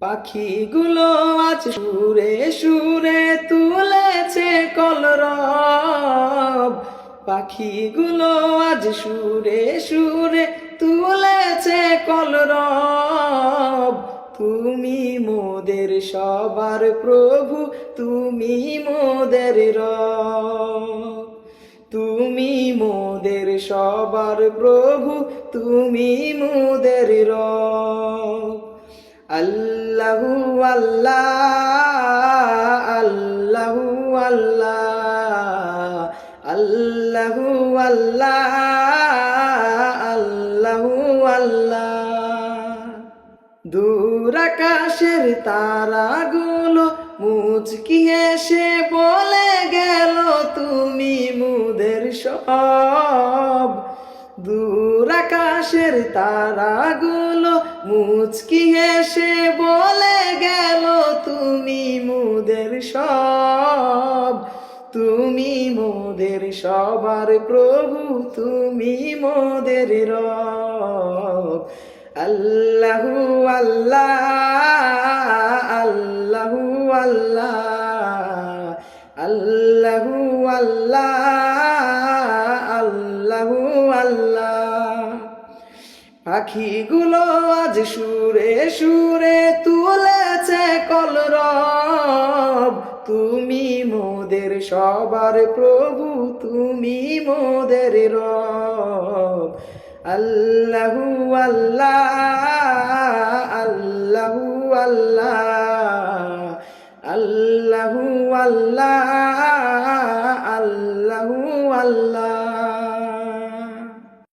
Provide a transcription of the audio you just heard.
পাখিগুলো আজ সুরে সুরে তুলেছে কলরব, পাখিগুলো আজ সুরে সুরে তুলেছে কলরব। তুমি মোদের সবার প্রভু, তুমি মোদের রব। তুমি মোদের সবার প্রভু, তুমি মোদের রব। আল্লাহু আল্লাহ, আল্লাহু আল্লাহ, আল্লাহু আল্লাহ, আল্লাহু আল্লাহ। দূর আকাশের তারাগুলো মুচকি হেসে বলে গেল তুমি মোদের সব। দূর আকাশের তারাগুলো মুচকি হেসে বলে গেল তুমি মোদের সব। তুমি মোদের সবার প্রভু, তুমি মোদের রব। আল্লাহু আল্লাহ, আল্লাহু আল্লাহ, আল্লাহু আল্লাহ, আল্লাহু আল্লাহ। পাখিগুলো আজ সুরে সুরে তুলেছে কলরব, তুমি মোদের সবার প্রভু, তুমি মোদের রব। আল্লাহু আল্লাহ, আল্লাহু আল্লাহ, আল্লাহু আল্লাহ, আল্লাহু আল্লাহ।